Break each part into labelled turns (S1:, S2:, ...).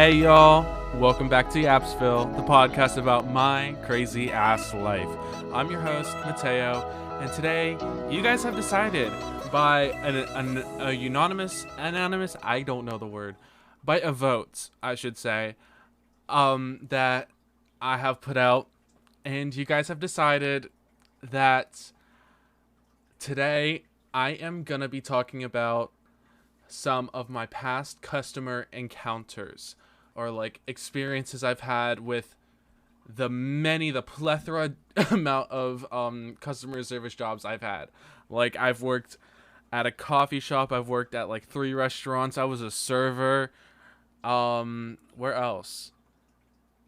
S1: Hey y'all, welcome back to Yapsville, the podcast about my crazy ass life. I'm your host, Mateo, and today you guys have decided by a unanimous, I don't know the word, by a vote, I should say, that I have put out, and you guys have decided that today I am gonna be talking about some of my past customer encounters or like experiences I've had with the plethora amount of customer service jobs I've had. Like I've worked at a coffee shop, I've worked at like 3 restaurants, I was a server. Where else?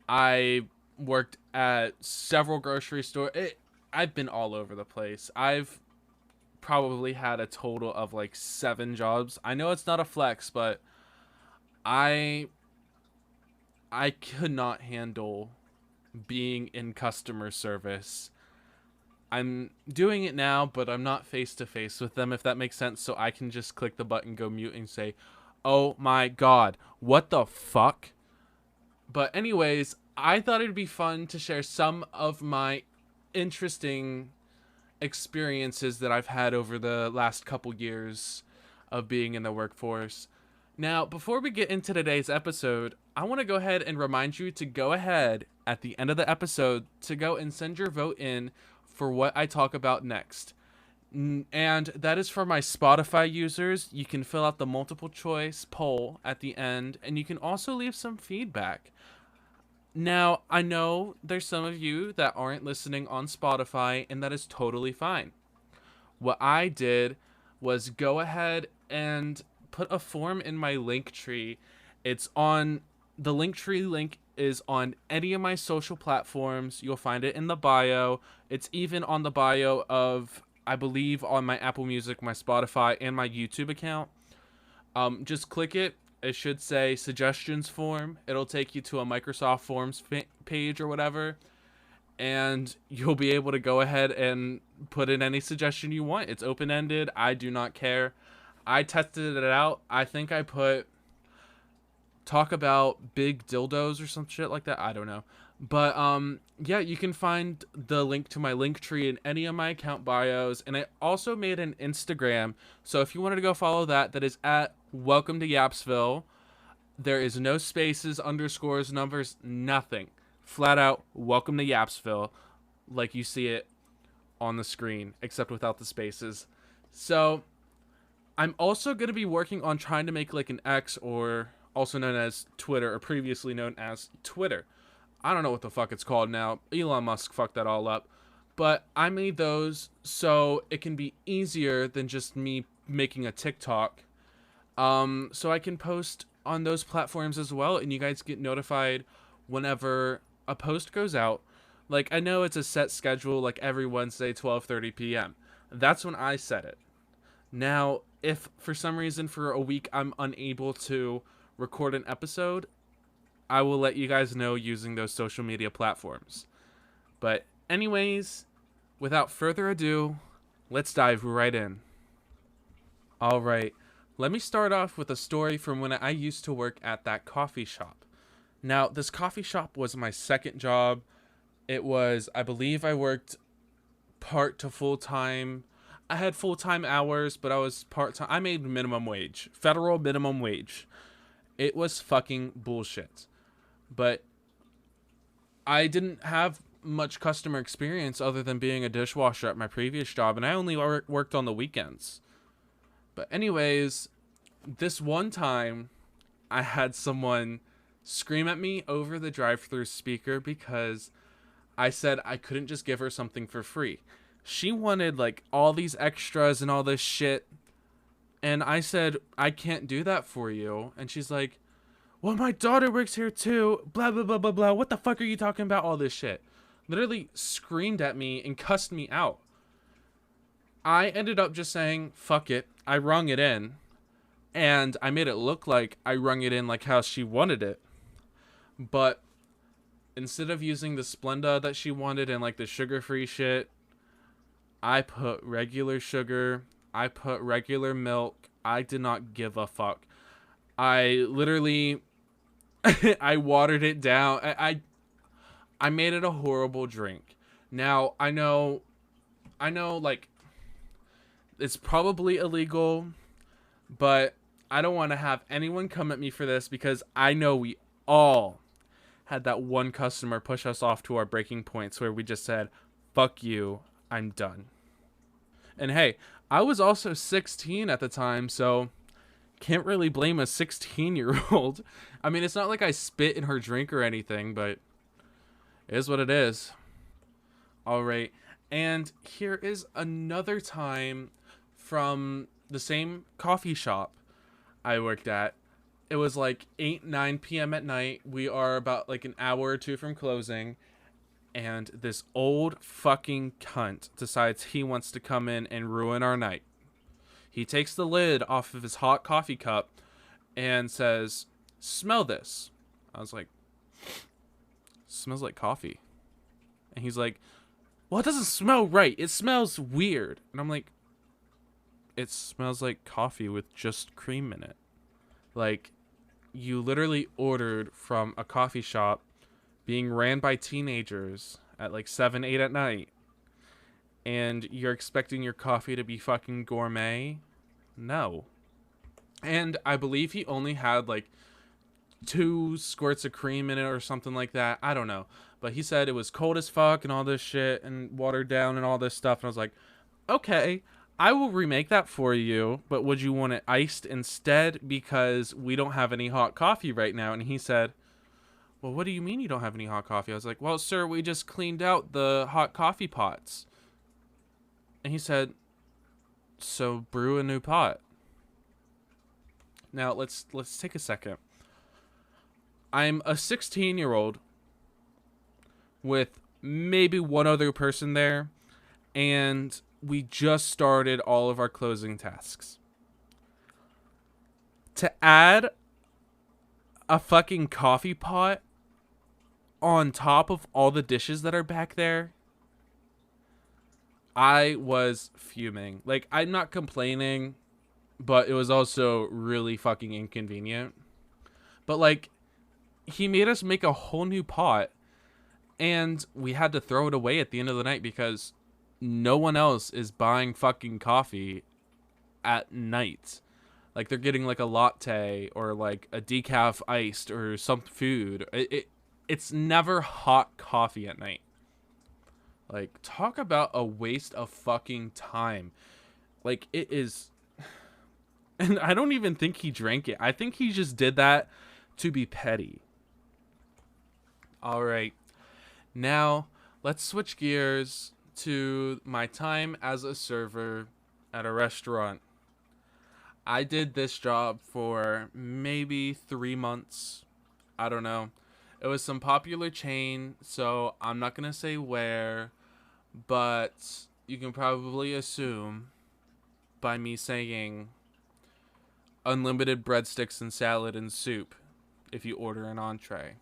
S1: I worked at several grocery stores. I've been all over the place. I've probably had a total of like 7 jobs. I know it's not a flex, but I could not handle being in customer service. I'm doing it now, but I'm not face to face with them, if that makes sense. So I can just click the button, go mute, and say, "Oh my god, what the fuck?" But anyways, I thought it'd be fun to share some of my interesting experiences that I've had over the last couple years of being in the workforce. Now, before we get into today's episode, I want to go ahead and remind you to go ahead at the end of the episode to go and send your vote in for what I talk about next. And that is for my Spotify users. You can fill out the multiple choice poll at the end, and you can also leave some feedback. Now, I know there's some of you that aren't listening on Spotify, and that is totally fine. What I did was go ahead and put a form in my Linktree. It's on the Linktree link is on any of my social platforms. You'll find it in the bio. It's even on the bio of, I believe, on my Apple Music, my Spotify, and my YouTube account. Just click it. It should say suggestions form. It'll take you to a Microsoft Forms page or whatever, and you'll be able to go ahead and put in any suggestion you want. It's open-ended. I do not care. I tested it out. I think I put talk about big dildos or some shit like that. I don't know. But yeah, you can find the link to my Linktree in any of my account bios, and I also made an Instagram. So if you wanted to go follow that, that is at Welcome to Yapsville. There is no spaces, underscores, numbers, nothing. Flat out, Welcome to Yapsville, like you see it on the screen, except without the spaces. So I'm also going to be working on trying to make like an X, or also known as Twitter, or previously known as Twitter. I don't know what the fuck it's called now. Elon Musk fucked that all up. But I made those so it can be easier than just me making a TikTok. So I can post on those platforms as well, and you guys get notified whenever a post goes out. Like, I know it's a set schedule, like every Wednesday, 12:30 p.m. That's when I set it. Now, if for some reason for a week I'm unable to record an episode, I will let you guys know using those social media platforms. But anyways, without further ado, let's dive right in. All right. Let me start off with a story from when I used to work at that coffee shop. Now, this coffee shop was my second job. It was, I believe I worked part to full-time. I had full-time hours, but I was part-time. I made minimum wage, federal minimum wage. It was fucking bullshit. But I didn't have much customer experience other than being a dishwasher at my previous job, and I only worked on the weekends. But anyways, this one time, I had someone scream at me over the drive-thru speaker because I said I couldn't just give her something for free. She wanted like all these extras and all this shit, and I said, I can't do that for you. And she's like, well, my daughter works here too, blah, blah, blah, blah, blah. What the fuck are you talking about, all this shit? Literally screamed at me and cussed me out. I ended up just saying, fuck it. I rung it in. And I made it look like I rung it in like how she wanted it. But instead of using the Splenda that she wanted and like the sugar-free shit, I put regular sugar. I put regular milk. I did not give a fuck. I literally I watered it down. I made it a horrible drink. Now, I know like it's probably illegal, but I don't want to have anyone come at me for this because I know we all had that one customer push us off to our breaking points where we just said, "Fuck you, I'm done." And hey, I was also 16 at the time, so can't really blame a 16-year-old. I mean, it's not like I spit in her drink or anything, but it is what it is. All right. And here is another time from the same coffee shop I worked at. It was like 8, 9 p.m. at night. We are about like an hour or two from closing. And this old fucking cunt decides he wants to come in and ruin our night. He takes the lid off of his hot coffee cup and says, "Smell this." I was like, "Smells like coffee." And he's like, "Well, it doesn't smell right. It smells weird." And I'm like, "It smells like coffee with just cream in it." Like, you literally ordered from a coffee shop being ran by teenagers at like 7, 8 at night, and you're expecting your coffee to be fucking gourmet? No. And I believe he only had like 2 squirts of cream in it or something like that. I don't know. But he said it was cold as fuck and all this shit and watered down and all this stuff. And I was like, okay, I will remake that for you. But would you want it iced instead? Because we don't have any hot coffee right now. And he said, well, what do you mean you don't have any hot coffee? I was like, well, sir, we just cleaned out the hot coffee pots. And he said, so brew a new pot. Now, let's take a second. I'm a 16-year-old with maybe one other person there, and we just started all of our closing tasks. To add a fucking coffee pot on top of all the dishes that are back there, I was fuming. Like, I'm not complaining, but it was also really fucking inconvenient. But, like, he made us make a whole new pot, and we had to throw it away at the end of the night because no one else is buying fucking coffee at night. Like, they're getting like a latte or like a decaf iced or some food. It's never hot coffee at night. Like, talk about a waste of fucking time. Like, it is. And I don't even think he drank it. I think he just did that to be petty. All right. Now, let's switch gears to my time as a server at a restaurant. I did this job for maybe 3 months. I don't know. It was some popular chain, so I'm not going to say where, but you can probably assume by me saying unlimited breadsticks and salad and soup if you order an entree.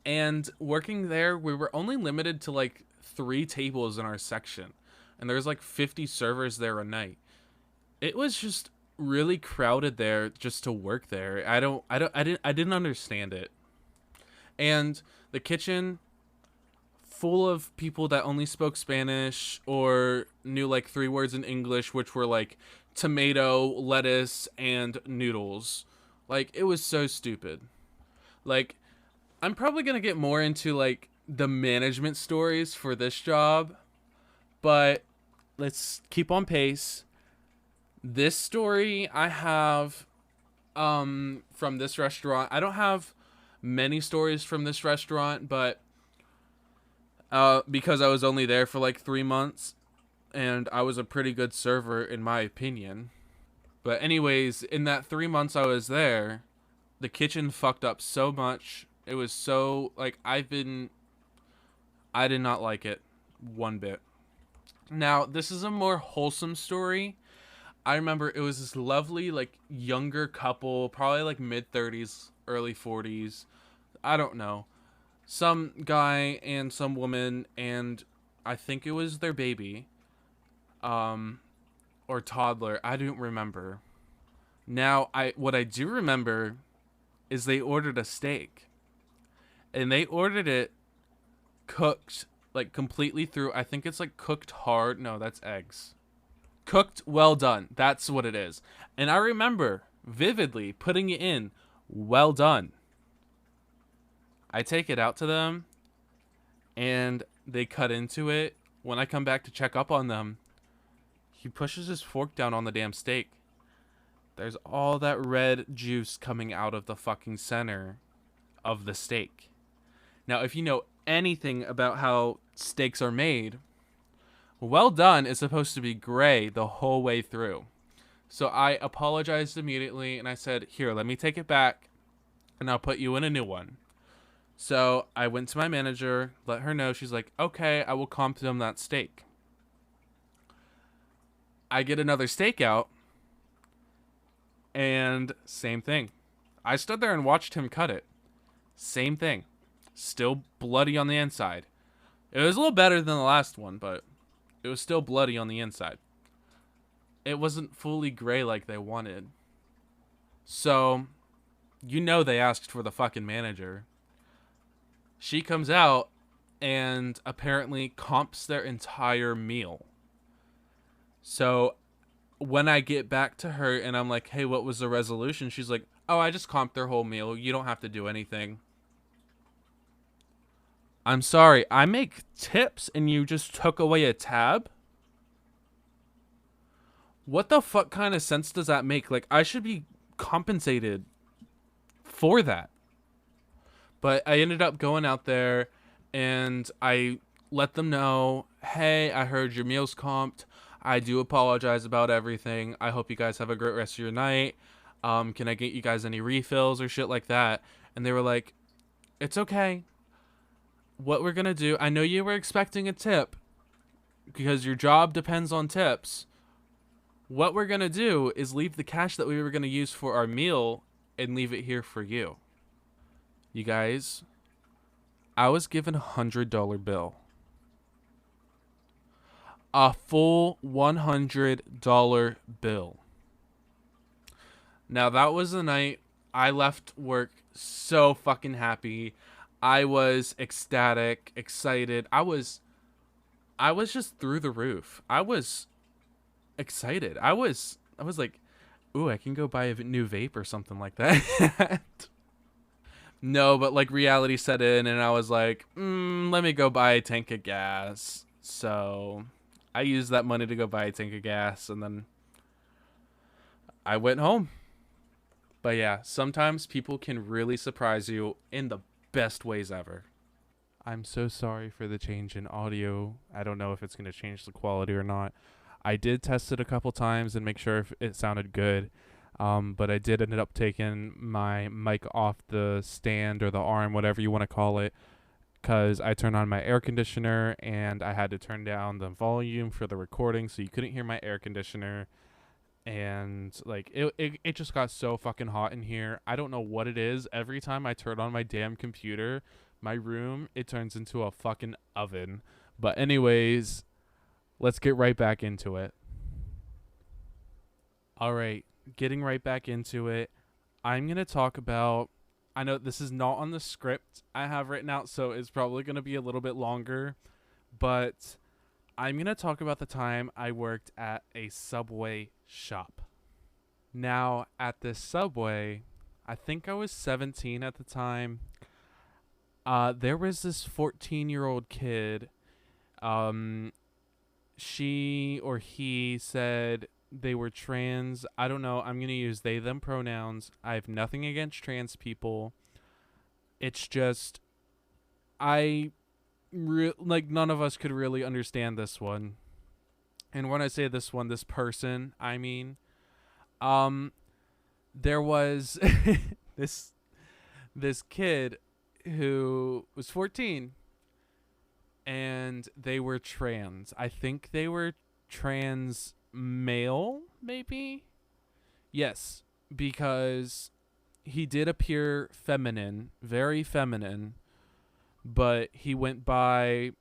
S1: And working there, we were only limited to like 3 tables in our section, and there was like 50 servers there a night. It was just really crowded there just to work there. I didn't understand it. And the kitchen full of people that only spoke Spanish or knew like 3 words in English, which were like tomato, lettuce, and noodles. Like, it was so stupid. Like, I'm probably going to get more into like the management stories for this job, but let's keep on pace. This story I have from this restaurant. I don't have many stories from this restaurant, but because I was only there for like 3 months and I was a pretty good server in my opinion. But anyways, in that 3 months I was there, the kitchen fucked up so much. It was so like I did not like it one bit. Now, this is a more wholesome story. I remember it was this lovely, like, younger couple, probably like mid-30s, early 40s. I don't know. Some guy and some woman, and I think it was their baby, or toddler. I don't remember. Now, what I do remember is they ordered a steak. And they ordered it cooked, like completely through. I think it's like cooked hard. No, that's eggs. Cooked well done. That's what it is. And I remember vividly putting it in well done. I take it out to them and they cut into it. When I come back to check up on them, he pushes his fork down on the damn steak. There's all that red juice coming out of the fucking center of the steak. Now, if you know anything about how steaks are made, well done is supposed to be gray the whole way through. So I apologized immediately and I said, here, let me take it back and I'll put you in a new one. So I went to my manager, let her know. She's like, okay, I will comp them that steak. I get another steak out and same thing. I stood there and watched him cut it. Same thing. Still bloody on the inside. It was a little better than the last one, but it was still bloody on the inside. It wasn't fully gray like they wanted. So, they asked for the fucking manager. She comes out and apparently comps their entire meal. So, when I get back to her and I'm like, hey, what was the resolution? She's like, oh, I just comped their whole meal. You don't have to do anything. I'm sorry, I make tips and you just took away a tab? What the fuck kind of sense does that make? Like, I should be compensated for that. But I ended up going out there and I let them know, hey, I heard your meal's comped. I do apologize about everything. I hope you guys have a great rest of your night. Can I get you guys any refills or shit like that? And they were like, it's okay. What we're going to do, I know you were expecting a tip because your job depends on tips. What we're going to do is leave the cash that we were going to use for our meal and leave it here for you. You guys, I was given $100 bill. A full $100 bill. Now, that was the night I left work so fucking happy. I was ecstatic, excited. I was just through the roof. I was excited. I was like, ooh, I can go buy a new vape or something like that. No, but like reality set in and I was like, let me go buy a tank of gas. So I used that money to go buy a tank of gas and then I went home. But yeah, sometimes people can really surprise you in the best ways ever. I'm so sorry for the change in audio. I don't know if it's going to change the quality or not. I did test it a couple times and make sure if it sounded good. But I did end up taking my mic off the stand or the arm, whatever you want to call it, because I turned on my air conditioner and I had to turn down the volume for the recording so you couldn't hear my air conditioner. And like it just got so fucking hot in here. I don't know what it is. Every time I turn on my damn computer, my room, it turns into a fucking oven. But anyways, let's get right back into it. All right, getting right back into it. I'm going to talk about, I know this is not on the script I have written out, so it's probably going to be a little bit longer, but I'm going to talk about the time I worked at a Subway shop. Now, at this Subway, I think I was 17 at the time. There was this 14-year-old kid. She or he said they were trans. I don't know. I'm going to use they, them pronouns. I have nothing against trans people. It's just, none of us could really understand this one. And when I say this one, this person, I mean, there was this kid who was 14 and they were trans. I think they were trans male, maybe? Yes, because he did appear feminine, very feminine, but he went by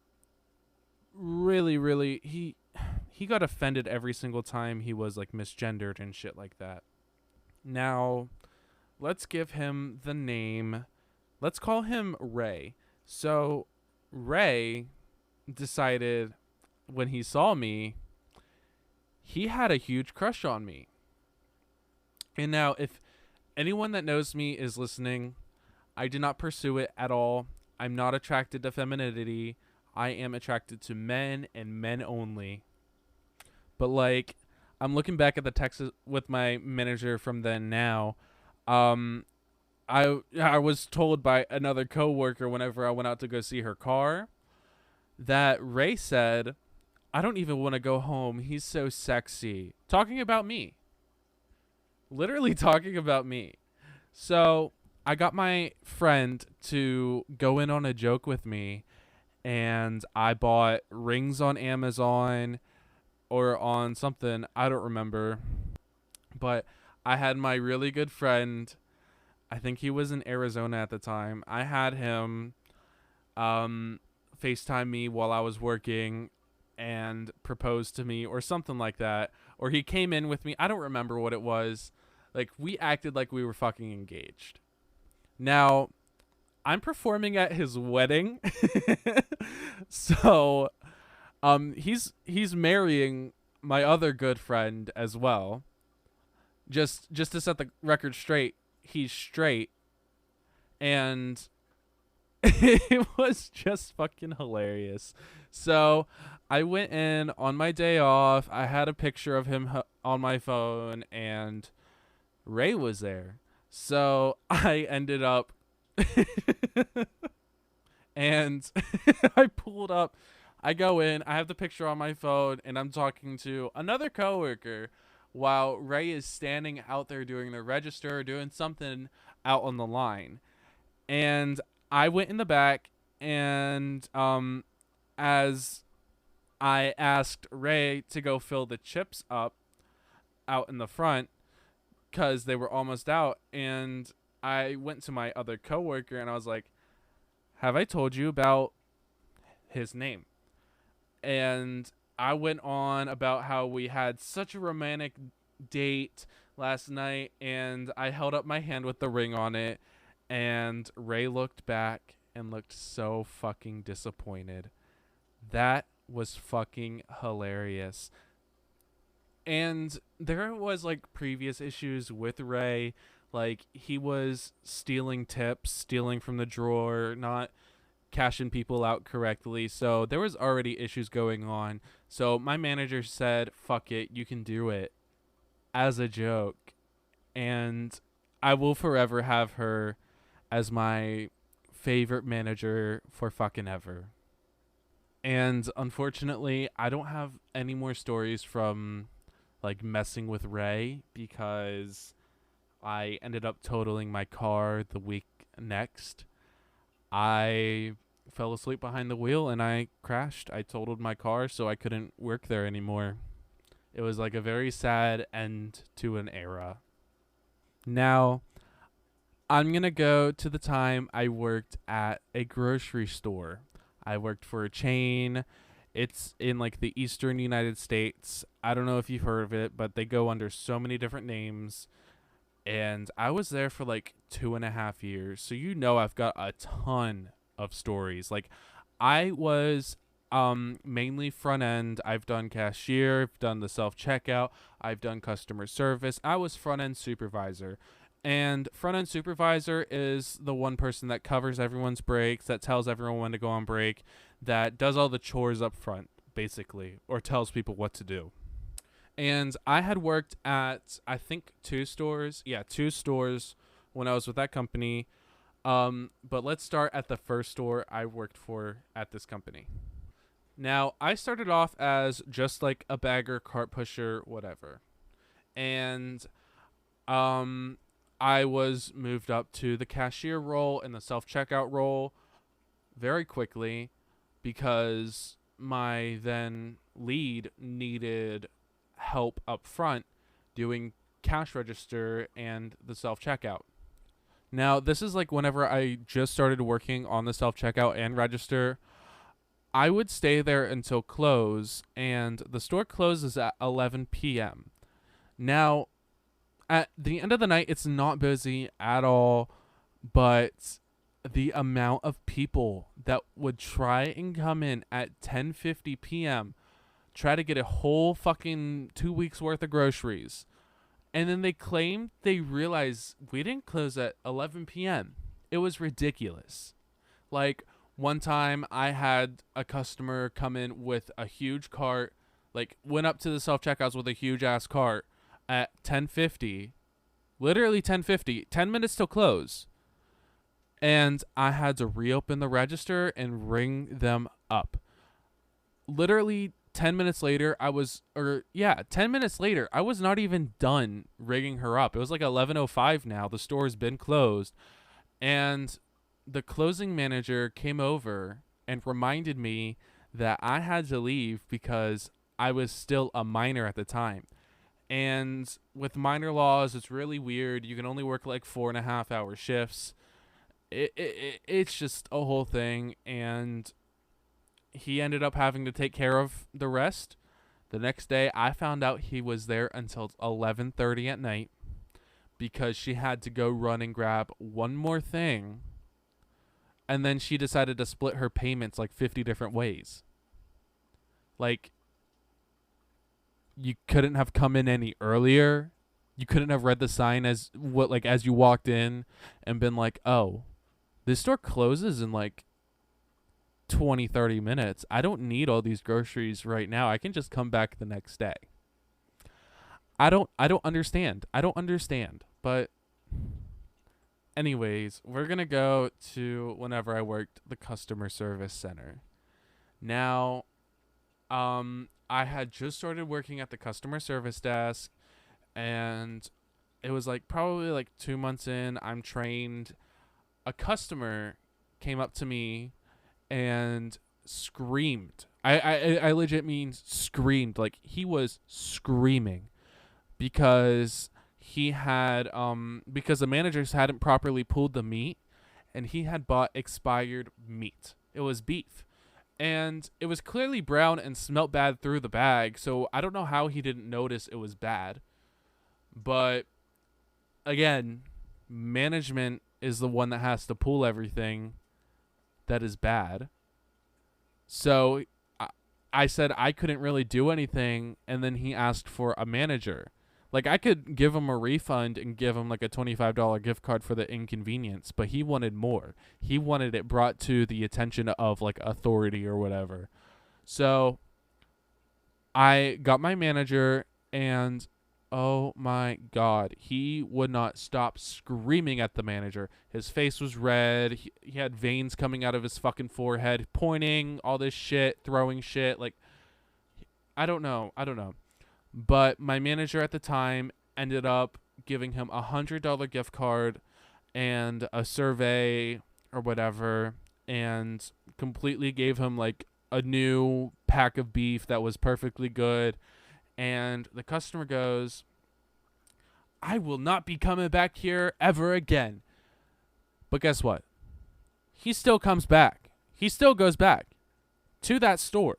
S1: really, he got offended every single time he was like misgendered and shit like that. Now, let's give him the name. Let's call him Ray. So Ray decided when he saw me, he had a huge crush on me. And now, if anyone that knows me is listening, I did not pursue it at all. I'm not attracted to femininity. I am attracted to men and men only. But like, I'm looking back at the text with my manager from then now. I was told by another coworker whenever I went out to go see her car that Ray said, "I don't even want to go home. He's so sexy." Talking about me. Literally talking about me. So I got my friend to go in on a joke with me, and I bought rings on Amazon or on something. I don't remember. But I had my really good friend, I think he was in Arizona at the time. I had him FaceTime me while I was working and propose to me or something like that. Or he came in with me. I don't remember what it was. Like, we acted like we were fucking engaged. Now, I'm performing at his wedding. So, he's marrying my other good friend as well. Just to set the record straight, he's straight. And it was just fucking hilarious. So I went in on my day off. I had a picture of him on my phone, and Ray was there. So I ended up and I pulled up. I go in. I have the picture on my phone, and I'm talking to another coworker while Ray is standing out there doing the register, doing something out on the line. And I went in the back, and as I asked Ray to go fill the chips up out in the front because they were almost out, and I went to my other coworker and I was like, "Have I told you about his name?" And I went on about how we had such a romantic date last night, and I held up my hand with the ring on it, and Ray looked back and looked so fucking disappointed. That was fucking hilarious. And there was like previous issues with Ray, like he was stealing tips, stealing from the drawer, not cashing people out correctly. So there was already issues going on. So my manager said, "Fuck it, you can do it," as a joke. And I will forever have her as my favorite manager for fucking ever. And unfortunately, I don't have any more stories from like messing with Ray because I ended up totaling my car the week next. I fell asleep behind the wheel and I crashed. I totaled my car, so I couldn't work there anymore. It was like a very sad end to an era. Now, I'm going to go to the time I worked at a grocery store. I worked for a chain. It's in like the eastern United States. I don't know if you've heard of it, but they go under so many different names. And I was there for like 2.5 years. So you know I've got a ton of stories. Like I was mainly front end. I've done cashier, I've done the self-checkout, I've done customer service. I was front end supervisor. And front end supervisor is the one person that covers everyone's breaks, that tells everyone when to go on break, that does all the chores up front, basically, or tells people what to do. And I had worked at, I think, 2 stores. Yeah, 2 stores when I was with that company. But let's start at the first store I worked for at this company. Now, I started off as just like a bagger, cart pusher, whatever. And I was moved up to the cashier role and the self-checkout role very quickly because my then lead needed help up front doing cash register and the self-checkout. Now, this is like whenever I just started working on the self-checkout and register, I would stay there until close, and the store closes at 11 p.m. Now, at the end of the night, it's not busy at all, but the amount of people that would try and come in at 10:50 p.m., try to get a whole fucking 2 weeks worth of groceries, and then they claim they realize we didn't close at 11 p.m. It was ridiculous. Like, one time I had a customer come in with a huge cart, like went up to the self-checkouts with a huge ass cart at 10:50, literally 10:50, 10 minutes till close. And I had to reopen the register and ring them up. Literally 10 minutes later, 10 minutes later, I was not even done ringing her up. It was like 11:05 now. The store has been closed. And the closing manager came over and reminded me that I had to leave because I was still a minor at the time. And with minor laws, it's really weird. You can only work like 4.5-hour shifts. It's just a whole thing. And he ended up having to take care of the rest. The next day, I found out he was there until 11:30 at night because she had to go run and grab one more thing. And then she decided to split her payments like 50 different ways. Like, you couldn't have come in any earlier. You couldn't have read the sign as you walked in and been like, oh, this store closes in like 20-30 minutes. I don't need all these groceries right now. I can just come back the next day. I don't understand. But anyways, we're going to go to whenever I worked the customer service center. Now, I had just started working at the customer service desk, and it was like probably like 2 months in. I'm trained. A customer came up to me and screamed. I legit mean screamed. Like, he was screaming because he had because the managers hadn't properly pulled the meat, and he had bought expired meat. It was beef. And it was clearly brown and smelt bad through the bag, so I don't know how he didn't notice it was bad. But, again, management is the one that has to pull everything that is bad. So I said I couldn't really do anything, and then he asked for a manager. Like, I could give him a refund and give him like a $25 gift card for the inconvenience, but he wanted more. He wanted it brought to the attention of like authority or whatever. So I got my manager, and oh my God, he would not stop screaming at the manager. His face was red. He had veins coming out of his fucking forehead, pointing, all this shit, throwing shit. Like, I don't know. But my manager at the time ended up giving him a $100 gift card and a survey or whatever, and completely gave him like a new pack of beef that was perfectly good. And the customer goes, I will not be coming back here ever again. But guess what? He still comes back. He still goes back to that store.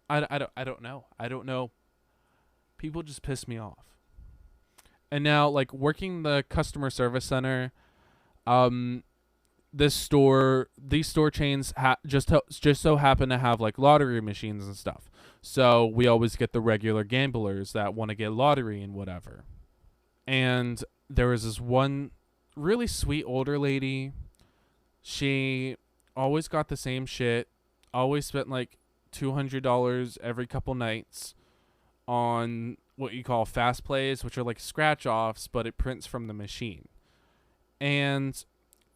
S1: I don't know. People just piss me off. And now, like, working the customer service center, these store chains just so happen to have like lottery machines and stuff. So we always get the regular gamblers that want to get lottery and whatever. And there was this one really sweet older lady. She always got the same shit. Always spent like $200 every couple nights on what you call fast plays, which are like scratch offs, but it prints from the machine. And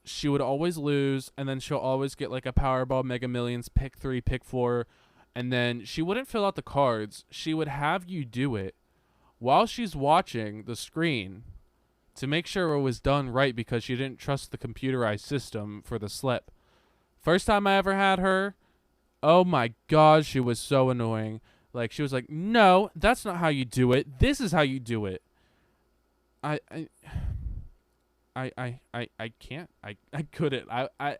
S1: she would always lose, and then she'll always get like a Powerball Mega Millions pick 3, pick 4, and then she wouldn't fill out the cards. She would have you do it while she's watching the screen to make sure it was done right, because she didn't trust the computerized system for the slip. First time I ever had her, oh my God, she was so annoying. Like, she was like, no, that's not how you do it. This is how you do it. I can't. I couldn't. I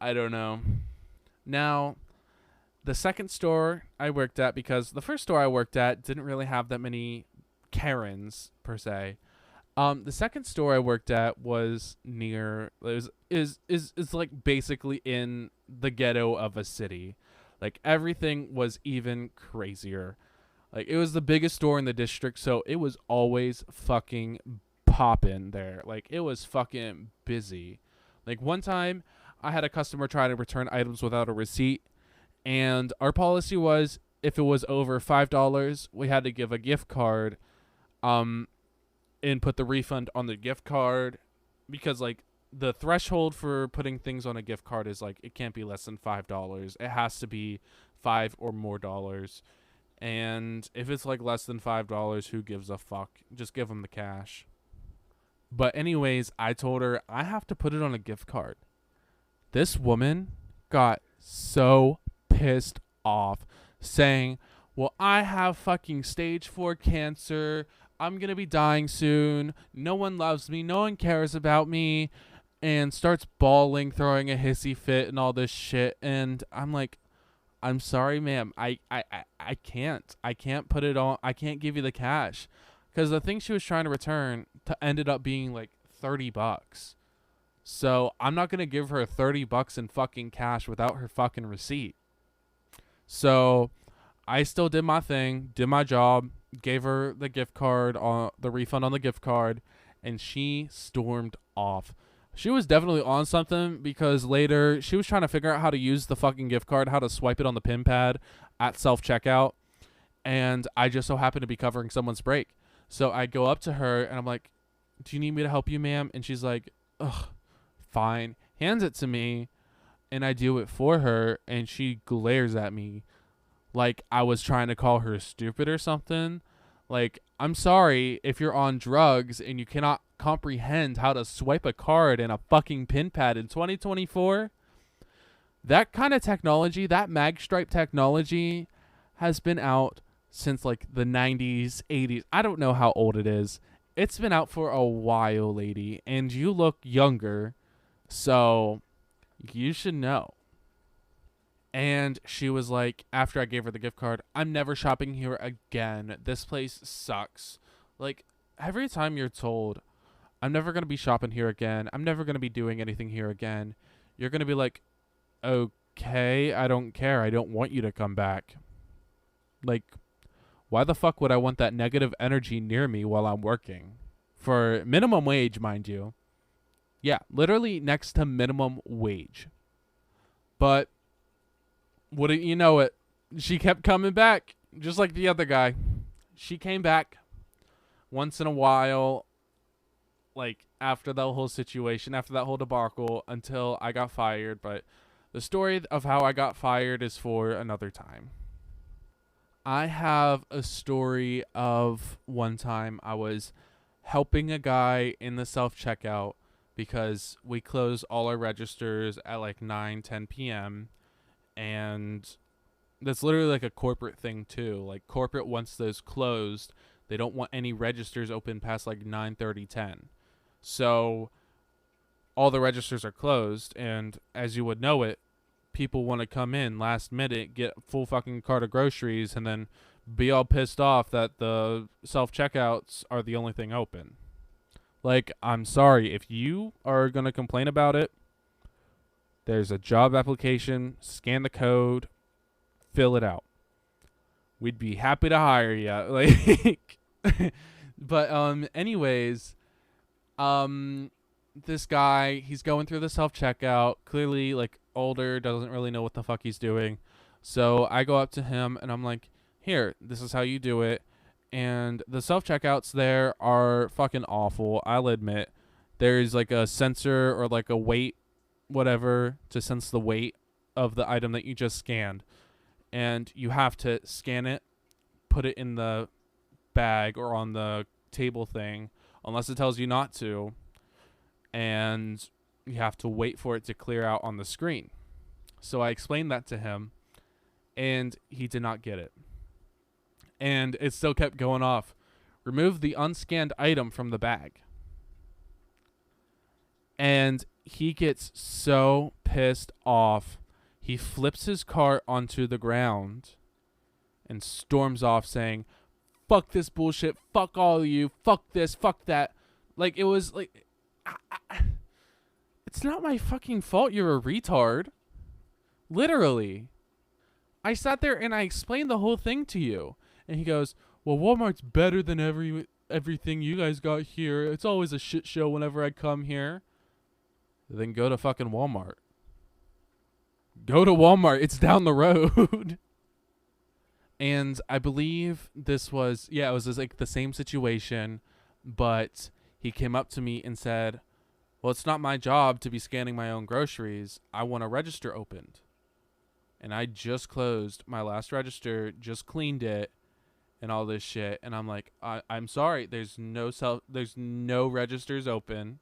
S1: don't know. Now, the second store I worked at, because the first store I worked at didn't really have that many Karens per se. The second store I worked at was near is like basically in the ghetto of a city. Like everything was even crazier. Like it was the biggest store in the district, so it was always fucking poppin' there. Like it was fucking busy. Like one time I had a customer try to return items without a receipt, and our policy was if it was over $5, we had to give a gift card and put the refund on the gift card, because like the threshold for putting things on a gift card is like it can't be less than $5. It has to be $5 or more dollars. And if it's like less than $5, who gives a fuck? Just give them the cash. But anyways, I told her I have to put it on a gift card. This woman got so pissed off, saying, well, I have fucking stage 4 cancer. I'm going to be dying soon. No one loves me. No one cares about me. And starts bawling, throwing a hissy fit and all this shit. And I'm like, I'm sorry, ma'am. I can't put it on. I can't give you the cash. Because the thing she was trying to return ended up being like $30. So I'm not going to give her $30 in fucking cash without her fucking receipt. So I still did my thing, did my job, gave her the gift card, the refund on the gift card, and she stormed off. She was definitely on something, because later she was trying to figure out how to use the fucking gift card, how to swipe it on the pin pad at self-checkout, and I just so happened to be covering someone's break. So I go up to her, and I'm like, do you need me to help you, ma'am? And she's like, ugh, fine. Hands it to me, and I do it for her, and she glares at me like I was trying to call her stupid or something. Like, I'm sorry if you're on drugs and you cannot comprehend how to swipe a card in a fucking pin pad in 2024. That kind of technology, that mag stripe technology, has been out since like the 90s, 80s. I don't know how old it is. It's been out for a while, lady, and you look younger, so you should know. And she was like, after I gave her the gift card, I'm never shopping here again. This place sucks. Like, every time you're told, I'm never going to be shopping here again, I'm never going to be doing anything here again, you're going to be like, okay, I don't care. I don't want you to come back. Like, why the fuck would I want that negative energy near me while I'm working? For minimum wage, mind you. Yeah, literally next to minimum wage. But wouldn't you know it, she kept coming back, just like the other guy. She came back once in a while, like after that whole situation, after that whole debacle, until I got fired. But the story of how I got fired is for another time. I have a story of one time I was helping a guy in the self-checkout because we close all our registers at like 9-10 p.m. And that's literally like a corporate thing too. Like corporate, once those closed, they don't want any registers open past like 9:30-10. So all the registers are closed, and as you would know it, people want to come in last minute, get a full fucking cart of groceries, and then be all pissed off that the self-checkouts are the only thing open. Like, I'm sorry, if you are going to complain about it, there's a job application, scan the code, fill it out. We'd be happy to hire you. Like, but anyways, this guy, he's going through the self-checkout, clearly like older, doesn't really know what the fuck he's doing. So I go up to him and I'm like, here, this is how you do it. And the self-checkouts there are fucking awful, I'll admit. There's like a sensor or like a weight, whatever, to sense the weight of the item that you just scanned. And you have to scan it, put it in the bag or on the table thing, unless it tells you not to. And you have to wait for it to clear out on the screen. So I explained that to him, and he did not get it. And it still kept going off. Remove the unscanned item from the bag. And he gets so pissed off, he flips his cart onto the ground and storms off saying, fuck this bullshit, fuck all of you, fuck this, fuck that. Like, it was like, it's not my fucking fault you're a retard. Literally. I sat there and I explained the whole thing to you. And he goes, well, Walmart's better than everything you guys got here. It's always a shit show whenever I come here. Then go to fucking Walmart. Go to Walmart. It's down the road. And I believe this was, it was just like the same situation, but he came up to me and said, well, it's not my job to be scanning my own groceries. I want a register opened. And I just closed my last register, just cleaned it, and all this shit. And I'm like, I'm sorry, there's no registers open.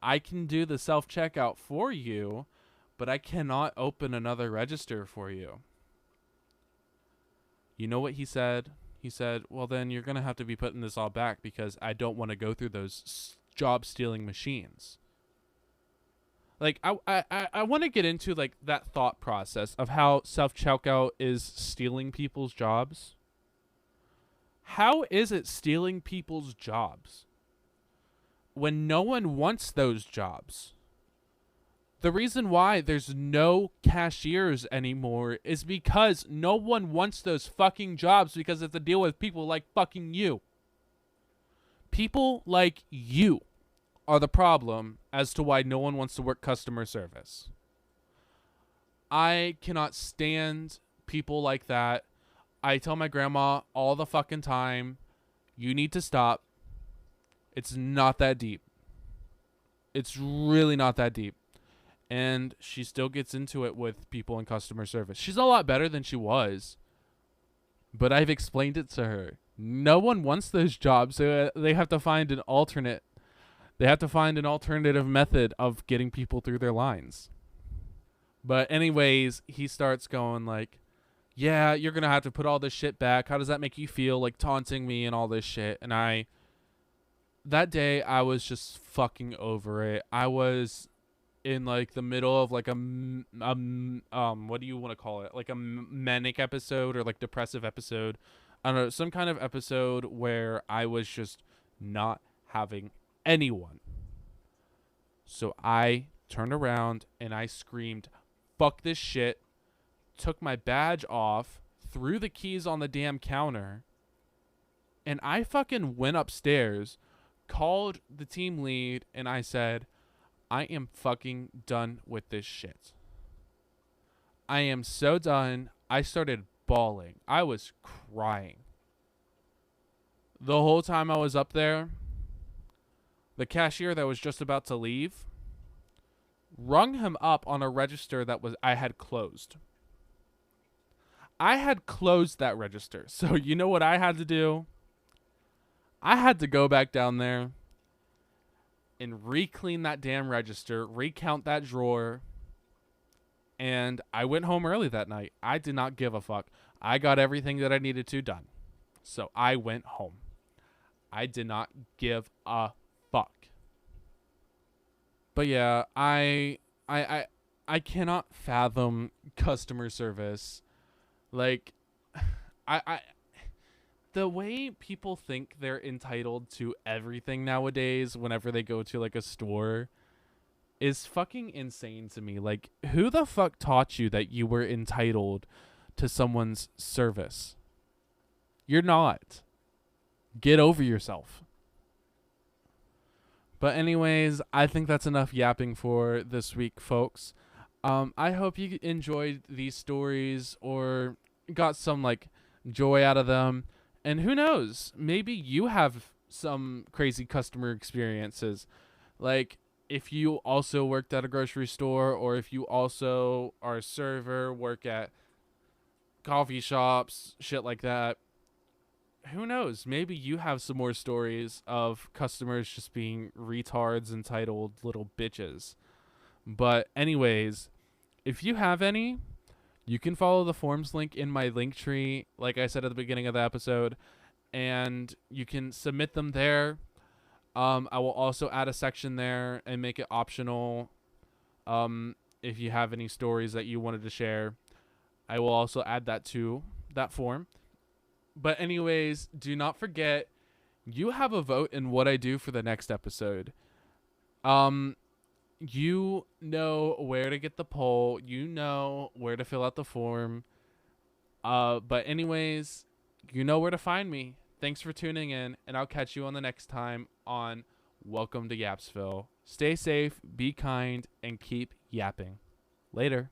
S1: I can do the self-checkout for you, but I cannot open another register for you. You know what he said? He said, well, then you're going to have to be putting this all back because I don't want to go through those job-stealing machines. Like, I want to get into, like, that thought process of how self-checkout is stealing people's jobs. How is it stealing people's jobs when no one wants those jobs? The reason why there's no cashiers anymore is because no one wants those fucking jobs because they have to deal with people like fucking you. People like you are the problem as to why no one wants to work customer service. I cannot stand people like that. I tell my grandma all the fucking time, you need to stop. It's not that deep. It's really not that deep. And she still gets into it with people in customer service. She's a lot better than she was. But I've explained it to her. No one wants those jobs. So they have to find an alternate. They have to find an alternative method of getting people through their lines. But anyways, he starts going like, yeah, you're going to have to put all this shit back. How does that make you feel? Like taunting me and all this shit. And that day I was just fucking over it. I was in like the middle of like what do you want to call it? Like a manic episode or like depressive episode. I don't know, some kind of episode where I was just not having anyone. So I turned around and I screamed, fuck this shit, took my badge off, threw the keys on the damn counter, and I fucking went upstairs, called the team lead, and I said, I am fucking done with this shit. I am so done. I started bawling. I was crying. The whole time I was up there, the cashier that was just about to leave rung him up on a register that I had closed. I had closed that register. So you know what I had to do? I had to go back down there and re-clean that damn register, recount that drawer, and I went home early that night. I did not give a fuck. I got everything that I needed to done. So I went home. I did not give a fuck. But yeah, I cannot fathom customer service. Like, the way people think they're entitled to everything nowadays whenever they go to like a store is fucking insane to me. Like, who the fuck taught you that you were entitled to someone's service? You're not. Get over yourself. But anyways, I think that's enough yapping for this week, folks. I hope you enjoyed these stories or got some like joy out of them. And who knows, maybe you have some crazy customer experiences. Like if you also worked at a grocery store, or if you also are a server, work at coffee shops, shit like that. Who knows, maybe you have some more stories of customers just being retards, entitled little bitches. But anyways, if you have any, you can follow the forms link in my link tree, like I said at the beginning of the episode, and you can submit them there. I will also add a section there and make it optional. If you have any stories that you wanted to share, I will also add that to that form. But anyways, do not forget, you have a vote in what I do for the next episode. You know where to get the poll. You know where to fill out the form. But anyways, you know where to find me. Thanks for tuning in, and I'll catch you on the next time on Welcome to Yapsville. Stay safe, be kind, and keep yapping. Later.